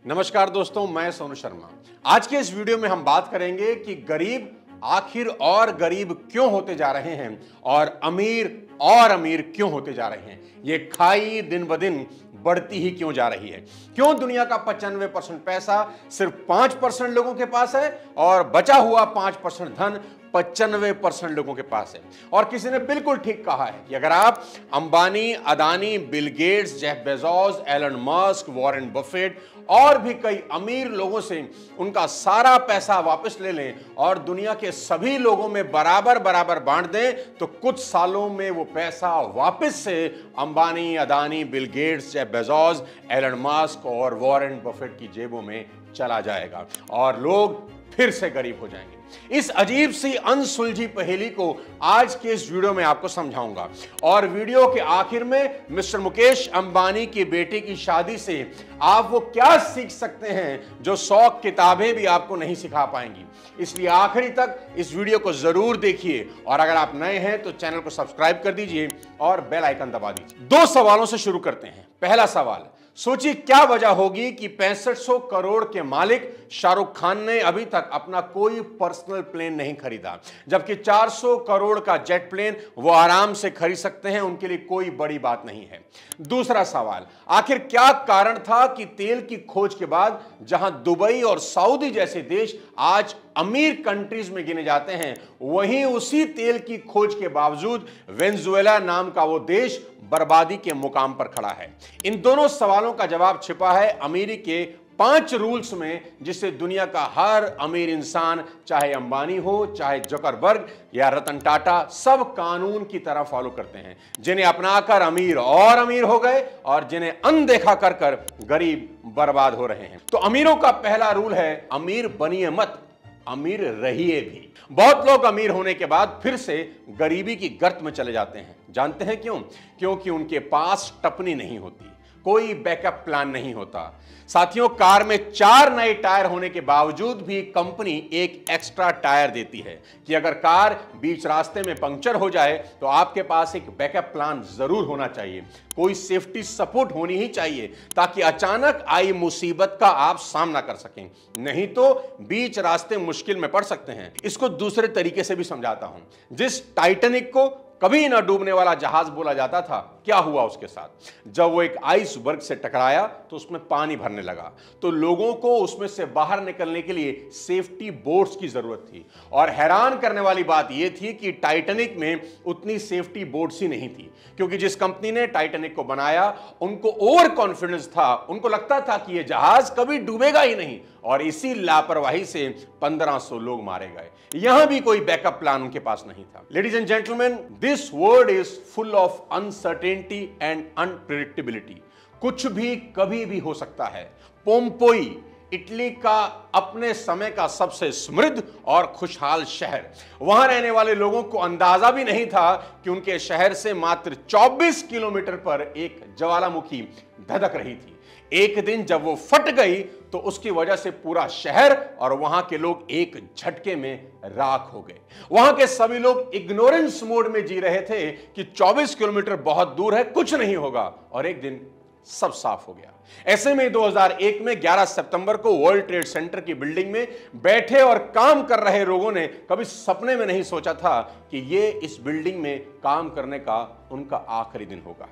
नमस्कार दोस्तों, मैं सोनू शर्मा। आज के इस वीडियो में हम बात करेंगे कि गरीब आखिर और गरीब क्यों होते जा रहे हैं और अमीर क्यों होते जा रहे हैं। ये खाई दिन ब दिन बढ़ती ही क्यों जा रही है। क्यों दुनिया का 95% पैसा सिर्फ 5% लोगों के पास है और बचा हुआ 5% धन 95% लोगों के पास है। और किसी ने बिल्कुल ठीक कहा है कि अगर आप Ambani, Adani, Bill Gates, Jeff Bezos, Elon Musk, Warren Buffett और भी कई अमीर लोगों से उनका सारा पैसा वापस ले लें और दुनिया के सभी लोगों में बराबर बराबर बांट दें तो कुछ सालों में वो पैसा वापस से Ambani, Adani, Bill Gates, Jeff Bezos, Elon Musk और वॉरेन बफेट की जेबों में चला जाएगा और लोग फिर से गरीब हो जाएंगे। इस अजीब सी अनसुलझी पहेली को आज के इस वीडियो में आपको समझाऊंगा और वीडियो के आखिर में मिस्टर मुकेश अंबानी की बेटी की शादी से आप वो क्या सीख सकते हैं जो 100 किताबें भी आपको नहीं सिखा पाएंगी। इसलिए आखिरी तक इस वीडियो को जरूर देखिए और अगर आप नए हैं तो चैनल को सब्सक्राइब कर दीजिए और बेल आइकन दबा दीजिए। 2 सवालों से शुरू करते हैं। पहला सवाल, सोचिए क्या वजह होगी कि 6500 करोड़ के मालिक शाहरुख खान ने अभी तक अपना कोई पर्सनल प्लेन नहीं खरीदा, जबकि 400 करोड़ का जेट प्लेन वो आराम से खरीद सकते हैं, उनके लिए कोई बड़ी बात नहीं है। दूसरा सवाल, आखिर क्या कारण था कि तेल की खोज के बाद जहां दुबई और सऊदी जैसे देश आज अमीर कंट्रीज में गिने जाते हैं, वहीं उसी तेल की खोज के बावजूद वेनेजुएला नाम का वो देश बर्बादी के मुकाम पर खड़ा है। इन दोनों सवालों का जवाब छिपा है अमीरी के 5 रूल्स में, जिसे दुनिया का हर अमीर इंसान, चाहे अंबानी हो, चाहे जुकरबर्ग या रतन टाटा, सब कानून की तरह फॉलो करते हैं, जिन्हें अपनाकर अमीर और अमीर हो गए और जिन्हें अनदेखा कर कर गरीब बर्बाद हो रहे हैं। तो अमीरों का पहला रूल है, अमीर बनिए मत, अमीर रहिए भी। बहुत लोग अमीर होने के बाद फिर से गरीबी की गर्त में चले जाते हैं। जानते हैं क्यों? क्योंकि उनके पास टपनी नहीं होती, कोई बैकअप प्लान नहीं होता। साथियों, कार में 4 नए टायर होने के बावजूद भी कंपनी एक एक्स्ट्रा टायर देती है कि अगर कार बीच रास्ते में पंक्चर हो जाए तो आपके पास एक बैकअप प्लान जरूर होना चाहिए, कोई सेफ्टी सपोर्ट होनी ही चाहिए ताकि अचानक आई मुसीबत का आप सामना कर सकें, नहीं तो बीच रास्ते मुश्किल में पड़ सकते हैं। इसको दूसरे तरीके से भी समझाता हूं। जिस टाइटैनिक को कभी ना डूबने वाला जहाज बोला जाता था, क्या हुआ उसके साथ? जब वो एक आइसबर्ग से टकराया तो उसमें पानी भरने लगा, तो लोगों को उसमें से बाहर निकलने के लिए सेफ्टी बोट्स की जरूरत थी। और हैरान करने वाली बात यह थी कि टाइटैनिक में उतनी सेफ्टी बोट्स ही नहीं थी, क्योंकि जिस कंपनी ने टाइटैनिक को बनाया उनको ओवर कॉन्फिडेंस था, उनको लगता था कि यह जहाज कभी डूबेगा ही नहीं, और इसी लापरवाही से 1500 लोग मारे गए। यहां भी कोई बैकअप प्लान उनके पास नहीं था। Ladies and gentleman, this world is full of uncertainty and unpredictability. कुछ भी कभी भी हो सकता है। पोम्पोई, इटली का अपने समय का सबसे समृद्ध और खुशहाल शहर, वहां रहने वाले लोगों को अंदाजा भी नहीं था कि उनके शहर से मात्र 24 किलोमीटर पर एक ज्वालामुखी धधक रही थी। एक दिन जब वो फट गई तो उसकी वजह से पूरा शहर और वहां के लोग एक झटके में राख हो गए। वहां के सभी लोग इग्नोरेंस मोड में जी रहे थे कि 24 किलोमीटर बहुत दूर है, कुछ नहीं होगा, और एक दिन सब साफ हो गया। ऐसे में 2001 में 11 सितंबर को वर्ल्ड ट्रेड सेंटर की बिल्डिंग में बैठे और काम कर रहे लोगों ने कभी सपने में नहीं सोचा था कि ये इस बिल्डिंग में काम करने का उनका आखिरी दिन होगा।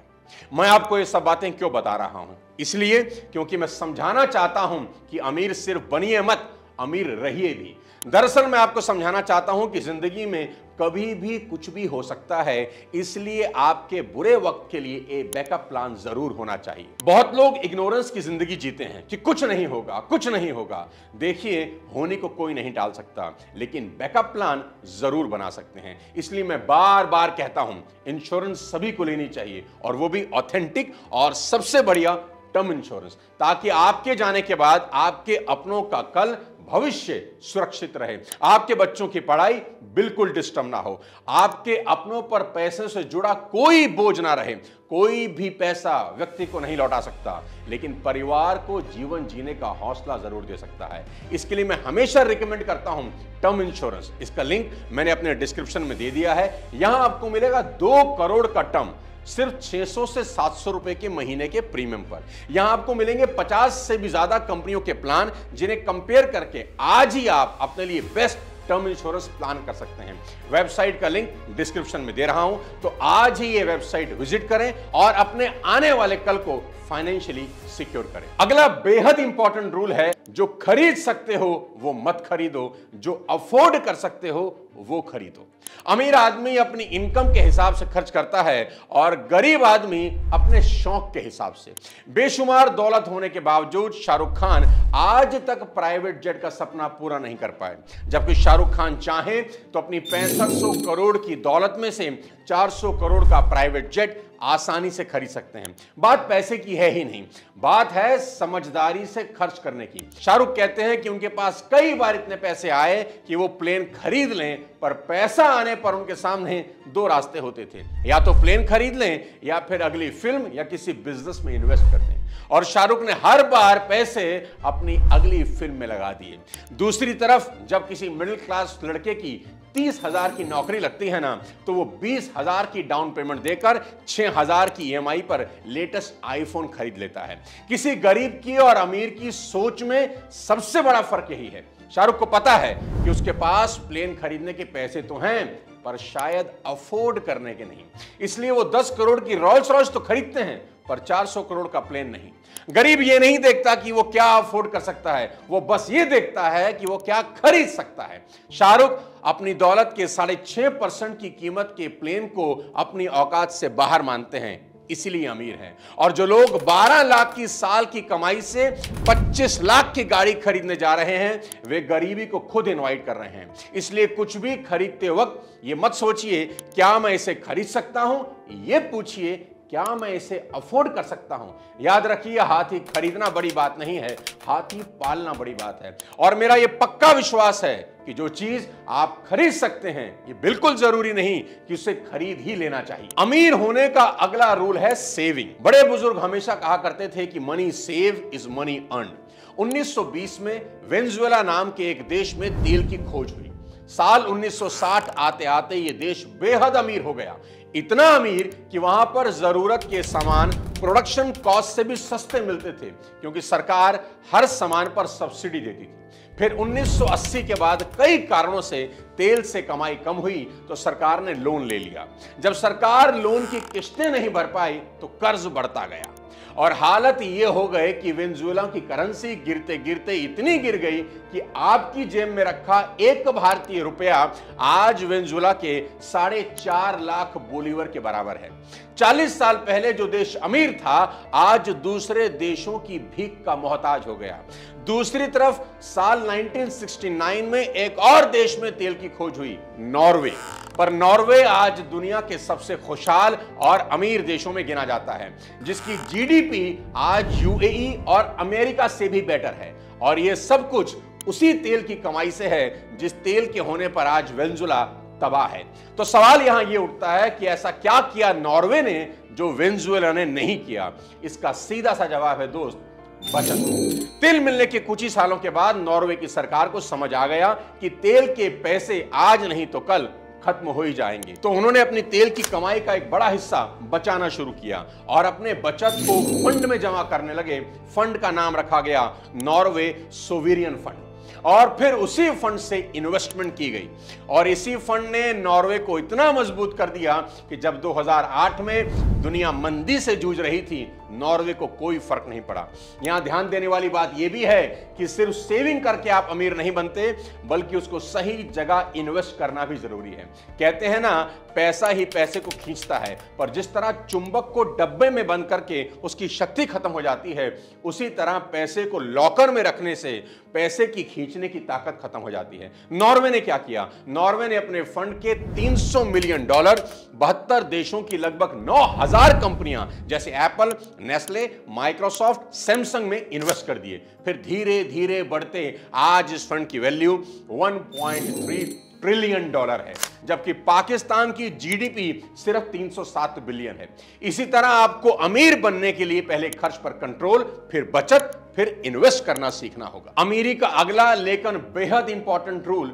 मैं आपको ये सब बातें क्यों बता रहा हूं? इसलिए क्योंकि मैं समझाना चाहता हूं कि अमीर सिर्फ बनिए मत, अमीर रहिए भी। दरअसल मैं आपको समझाना चाहता हूं कि जिंदगी में कभी भी कुछ भी हो सकता है, इसलिए आपके बुरे वक्त के लिए एक बैकअप प्लान जरूर होना चाहिए। बहुत लोग इग्नोरेंस की जिंदगी जीते हैं कि कुछ नहीं होगा, कुछ नहीं होगा। देखिए, होने को कोई नहीं टाल सकता, लेकिन बैकअप प्लान जरूर बना सकते हैं। इसलिए मैं बार बार कहता हूं, इंश्योरेंस सभी को लेनी चाहिए, और वो भी ऑथेंटिक और सबसे बढ़िया टर्म इंश्योरेंस, ताकि आपके जाने के बाद आपके अपनों का कल भविष्य सुरक्षित रहे, आपके बच्चों की पढ़ाई बिल्कुल डिस्टर्ब ना हो, आपके अपनों पर पैसे से जुड़ा कोई बोझ ना रहे। कोई भी पैसा व्यक्ति को नहीं लौटा सकता, लेकिन परिवार को जीवन जीने का हौसला जरूर दे सकता है। इसके लिए मैं हमेशा रिकमेंड करता हूं टर्म इंश्योरेंस। इसका लिंक मैंने अपने डिस्क्रिप्शन में दे दिया है। यहां आपको मिलेगा 2 करोड़ का टर्म सिर्फ 600 से 700 रुपए के महीने के प्रीमियम पर। यहां आपको मिलेंगे 50 से भी ज्यादा कंपनियों के प्लान, जिन्हें कंपेयर करके आज ही आप अपने लिए बेस्ट टर्म इंश्योरेंस प्लान कर सकते हैं। वेबसाइट का लिंक डिस्क्रिप्शन में दे रहा हूं, तो आज ही ये वेबसाइट विजिट करें और अपने आने वाले कल को फाइनेंशियली सिक्योर करें। अगला बेहद इंपॉर्टेंट रूल है, जो खरीद सकते हो वो मत खरीदो, जो अफोर्ड कर सकते हो वो खरीदो। अमीर आदमी अपनी इनकम के हिसाब से खर्च करता है और गरीब आदमी अपने शौक के हिसाब से। बेशुमार दौलत होने के बावजूद शाहरुख खान आज तक प्राइवेट जेट का सपना पूरा नहीं कर पाए, जबकि शाहरुख खान चाहे तो अपनी 6500 करोड़ की दौलत में से 400 करोड़ का प्राइवेट जेट आसानी से खरीद सकते हैं। बात पैसे की है ही नहीं, बात है समझदारी से खर्च करने की। शाहरुख कहते हैं कि उनके पास कई बार इतने पैसे आए कि वो प्लेन खरीद लें, पर पैसा आने पर उनके सामने दो रास्ते होते थे, या तो प्लेन खरीद लें या फिर अगली फिल्म या किसी बिजनेस में इन्वेस्ट कर दें। और शाहरुख ने हर बार पैसे अपनी अगली फिल्म में लगा दिए। दूसरी तरफ जब किसी मिडिल क्लास लड़के की 30,000 की नौकरी लगती है ना, तो वो 20,000 की डाउन पेमेंट देकर 6,000 की EMI पर लेटेस्ट आईफोन खरीद लेता है। किसी गरीब की और अमीर की सोच में सबसे बड़ा फर्क यही है। शाहरुख को पता है कि उसके पास प्लेन खरीदने के पैसे तो हैं, पर शायद अफोर्ड करने के नहीं, इसलिए वो 10 करोड़ की रोल्स रॉयस तो खरीदते हैं, पर 400 करोड़ का प्लेन नहीं। गरीब ये नहीं देखता कि वो क्या अफोर्ड कर सकता है, वो बस ये देखता है कि वो क्या खरीद सकता है। शाहरुख अपनी दौलत के 6.5% की कीमत के प्लेन को अपनी औकात से बाहर मानते हैं, इसीलिए अमीर हैं। और जो लोग 12 लाख की साल की कमाई से 25 लाख की गाड़ी खरीदने जा रहे हैं, वे गरीबी को खुद इनवाइट कर रहे हैं। इसलिए कुछ भी खरीदते वक्त ये मत सोचिए क्या मैं इसे खरीद सकता हूं, ये पूछिए क्या मैं इसे अफोर्ड कर सकता हूं। याद रखिए, हाथी खरीदना बड़ी बात नहीं है, हाथी पालना बड़ी बात है। और मेरा यह पक्का विश्वास है कि जो चीज आप खरीद सकते हैं, ये बिल्कुल जरूरी नहीं कि उसे खरीद ही लेना चाहिए। अमीर होने का अगला रूल है सेविंग। बड़े बुजुर्ग हमेशा कहा करते थे कि money save is money earn. 1920 में वेनेजुएला नाम के एक देश में तेल की खोज हुई। साल 1960 आते आते ये देश बेहद अमीर हो गया, इतना अमीर कि वहां पर जरूरत के सामान प्रोडक्शन कॉस्ट से भी सस्ते मिलते थे, क्योंकि सरकार हर सामान पर सब्सिडी देती थी। फिर 1980 के बाद कई कारणों से तेल से कमाई कम हुई, तो सरकार ने लोन ले लिया। जब सरकार लोन की किस्तें नहीं भर पाई तो कर्ज बढ़ता गया, और हालत ये हो गए कि वेनेजुएला की करेंसी गिरते गिरते इतनी गिर गई कि आपकी जेब में रखा एक भारतीय रुपया आज वेनेजुएला के 4.5 लाख बोलीवर के बराबर है। 40 साल पहले जो देश अमीर था, आज दूसरे देशों की भीख का मोहताज हो गया। दूसरी तरफ साल 1969 में एक और देश में तेल की खोज हुई, नॉर्वे। पर नॉर्वे आज दुनिया के सबसे खुशहाल और अमीर देशों में गिना जाता है, जिसकी GDP आज UAE और अमेरिका से भी बेटर है। और यह सब कुछ उसी तेल की कमाई से है, जिस तेल के होने पर आज वेनेजुएला तबाह है। तो सवाल यहां यह उठता है कि ऐसा क्या किया नॉर्वे ने जो वेनेजुएला ने नहीं किया। इसका सीधा सा जवाब है दोस्त, बचत। तेल मिलने के कुछ ही सालों के बाद नॉर्वे की सरकार को समझ आ गया कि तेल के पैसे आज नहीं तो कल खत्म हो ही जाएंगे, तो उन्होंने अपनी तेल की कमाई का एक बड़ा हिस्सा बचाना शुरू किया और अपने बचत को फंड में जमा करने लगे। फंड का नाम रखा गया नॉर्वे सोवेरियन फंड, और फिर उसी फंड से इन्वेस्टमेंट की गई। और इसी फंड ने नॉर्वे को इतना मजबूत कर दिया कि जब 2008 में दुनिया मंदी से जूझ रही थी, नॉर्वे को कोई फर्क नहीं पड़ा। यहां ध्यान देने वाली बात यह भी है कि सिर्फ सेविंग करके आप अमीर नहीं बनते, बल्कि उसको सही जगह इन्वेस्ट करना भी जरूरी है। कहते हैं ना, पैसा ही पैसे को खींचता है, पर जिस तरह चुंबक को डब्बे में बंद करके उसकी शक्ति खत्म हो जाती है, उसी तरह पैसे को लॉकर में रखने से पैसे की खींचने की ताकत खत्म हो जाती है। नॉर्वे ने क्या किया? नॉर्वे ने अपने फंड के $300 मिलियन 72 देशों की लगभग 9,000 कंपनियां जैसे एप्पल, नेस्ले, माइक्रोसॉफ्ट, सैमसंग में इन्वेस्ट कर दिए। फिर धीरे धीरे बढ़ते आज इस फंड की वैल्यू $1.3 ट्रिलियन है, जबकि पाकिस्तान की GDP सिर्फ 307 बिलियन है। इसी तरह आपको अमीर बनने के लिए पहले खर्च पर कंट्रोल, फिर बचत, फिर इन्वेस्ट करना सीखना होगा। अमीरी का अगला लेकिन बेहद इंपॉर्टेंट रूल,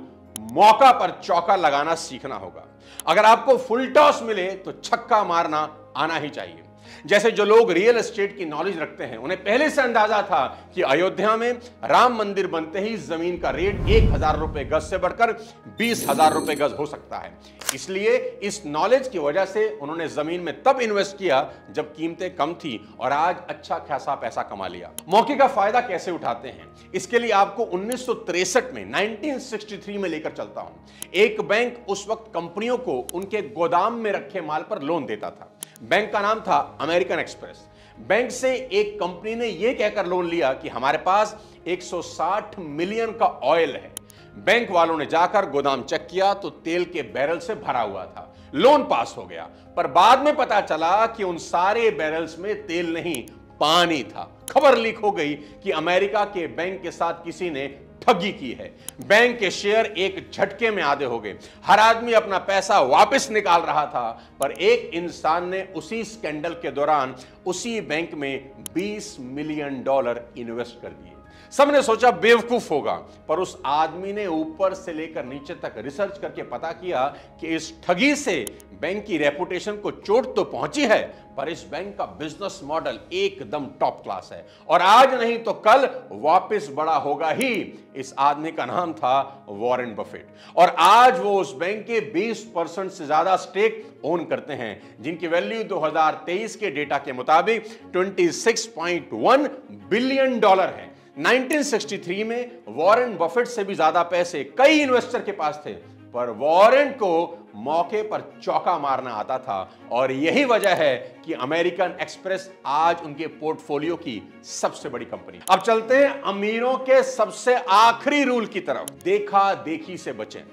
मौका पर चौका लगाना सीखना होगा। अगर आपको फुल टॉस मिले तो छक्का मारना आना ही चाहिए। जैसे जो लोग रियल एस्टेट की नॉलेज रखते हैं उन्हें पहले से अंदाजा था कि अयोध्या में राम मंदिर बनते ही जमीन का रेट 1,000 रुपए गज से बढ़कर 20,000 रुपए गज हो सकता है। इसलिए इस नॉलेज की वजह से उन्होंने जमीन में तब इन्वेस्ट किया जब कीमतें कम थी और आज अच्छा खासा पैसा कमा लिया। मौके का फायदा कैसे उठाते हैं, इसके लिए आपको 1963 में 1963 में लेकर चलता हूं। एक बैंक उस वक्त कंपनियों को उनके गोदाम में रखे माल पर लोन देता था। बैंक का नाम था अमेरिकन एक्सप्रेस। बैंक से एक कंपनी ने यह कहकर लोन लिया कि हमारे पास 160 मिलियन का ऑयल है। बैंक वालों ने जाकर गोदाम चेक किया तो तेल के बैरल से भरा हुआ था। लोन पास हो गया, पर बाद में पता चला कि उन सारे बैरल्स में तेल नहीं, पानी था। खबर लीक हो गई कि अमेरिका के बैंक के साथ किसी ने ठगी की है। बैंक के शेयर एक झटके में आधे हो गए। हर आदमी अपना पैसा वापस निकाल रहा था, पर एक इंसान ने उसी स्कैंडल के दौरान उसी बैंक में $20 मिलियन इन्वेस्ट कर दिए। सबने सोचा बेवकूफ होगा, पर उस आदमी ने ऊपर से लेकर नीचे तक रिसर्च करके पता किया कि इस ठगी से बैंक की रेपुटेशन को चोट तो पहुंची है, पर इस बैंक का बिजनेस मॉडल एकदम टॉप क्लास है और आज नहीं तो कल वापस बड़ा होगा ही। इस आदमी का नाम था वॉरेन बफेट और आज वो उस बैंक के 20% से ज्यादा स्टेक ओन करते हैं, जिनकी वैल्यू 2023 के डेटा के मुताबिक $26.1 बिलियन है। 1963 में वॉरेन बफेट से भी ज्यादा पैसे कई इन्वेस्टर के पास थे, पर वॉरेन को मौके पर चौका मारना आता था और यही वजह है कि अमेरिकन एक्सप्रेस आज उनके पोर्टफोलियो की सबसे बड़ी कंपनी। अब चलते हैं अमीरों के सबसे आखिरी रूल की तरफ, देखा देखी से बचें।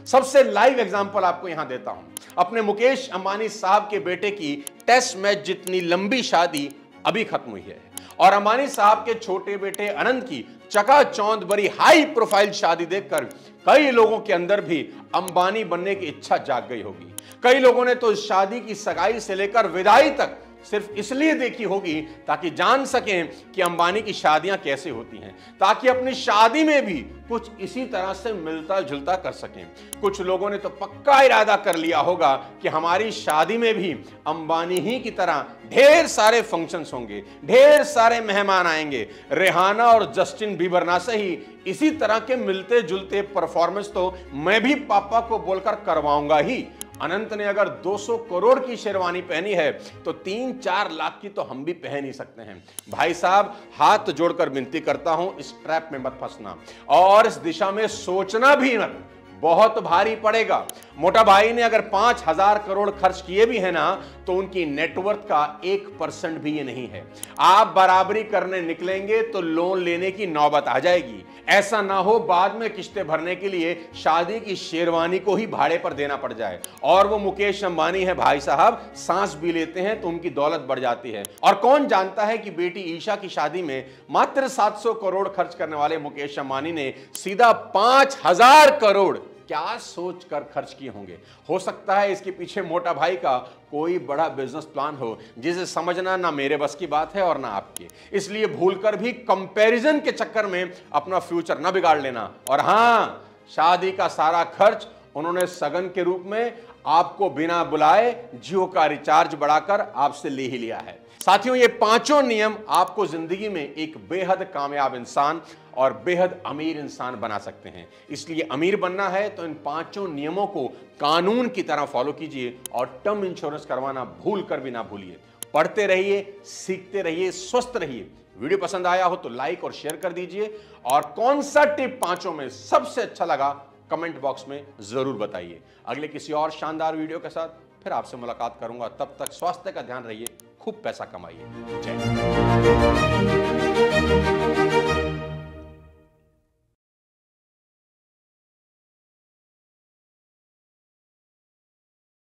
सबसे लाइव एग्जांपल आपको यहां देता हूं। अपने मुकेश अंबानी साहब के बेटे की टेस्ट मैच जितनी लंबी शादी अभी खत्म हुई है और अंबानी साहब के छोटे बेटे अनंत की चकाचौंध भरी हाई प्रोफाइल शादी देखकर कई लोगों के अंदर भी अंबानी बनने की इच्छा जाग गई होगी। कई लोगों ने तो इस शादी की सगाई से लेकर विदाई तक सिर्फ इसलिए देखी होगी ताकि जान सकें कि अंबानी की शादियां कैसे होती हैं, ताकि अपनी शादी में भी कुछ इसी तरह से मिलता जुलता कर सकें। कुछ लोगों ने तो पक्का इरादा कर लिया होगा कि हमारी शादी में भी अंबानी ही की तरह ढेर सारे फंक्शंस होंगे, ढेर सारे मेहमान आएंगे। रेहाना और जस्टिन बीबर ना सही, इसी तरह के मिलते जुलते परफॉर्मेंस तो मैं भी पापा को बोलकर करवाऊंगा ही। अनंत ने अगर 200 करोड़ की शेरवानी पहनी है तो 3-4 लाख की तो हम भी पहन ही सकते हैं। भाई साहब, हाथ जोड़कर विनती करता हूं, इस ट्रैप में मत फंसना और इस दिशा में सोचना भी मत, बहुत भारी पड़ेगा। मोटा भाई ने अगर 5,000 करोड़ खर्च किए भी है ना, तो उनकी नेटवर्थ का 1% भी ये नहीं है। आप बराबरी करने निकलेंगे तो लोन लेने की नौबत आ जाएगी। ऐसा ना हो बाद में किस्तें भरने के लिए शादी की शेरवानी को ही भाड़े पर देना पड़ जाए। और वो मुकेश अंबानी है भाई साहब, सांस भी लेते हैं तो उनकी दौलत बढ़ जाती है। और कौन जानता है कि बेटी ईशा की शादी में मात्र 700 करोड़ खर्च करने वाले मुकेश अंबानी ने सीधा 5,000 करोड़ क्या सोचकर खर्च किए होंगे। हो सकता है इसके पीछे मोटा भाई का कोई बड़ा बिजनेस प्लान हो जिसे समझना ना मेरे बस की बात है और ना आपकी। इसलिए भूलकर भी कंपैरिजन के चक्कर में अपना फ्यूचर ना बिगाड़ लेना। और हाँ, शादी का सारा खर्च उन्होंने सगन के रूप में आपको बिना बुलाए जियो का रिचार्ज बढ़ाकर आपसे ले ही लिया है। साथियों, ये पांचों नियम आपको जिंदगी में एक बेहद कामयाब इंसान और बेहद अमीर इंसान बना सकते हैं। इसलिए अमीर बनना है तो इन पांचों नियमों को कानून की तरह फॉलो कीजिए और टर्म इंश्योरेंस करवाना भूल कर भी ना भूलिए। पढ़ते रहिए, सीखते रहिए, स्वस्थ रहिए। वीडियो पसंद आया हो तो लाइक और शेयर कर दीजिए और कौन सा टिप पांचों में सबसे अच्छा लगा कमेंट बॉक्स में जरूर बताइए। अगले किसी और शानदार वीडियो के साथ फिर आपसे मुलाकात करूंगा। तब तक स्वास्थ्य का ध्यान रखिए, खूब पैसा कमाइए। जय हिंद।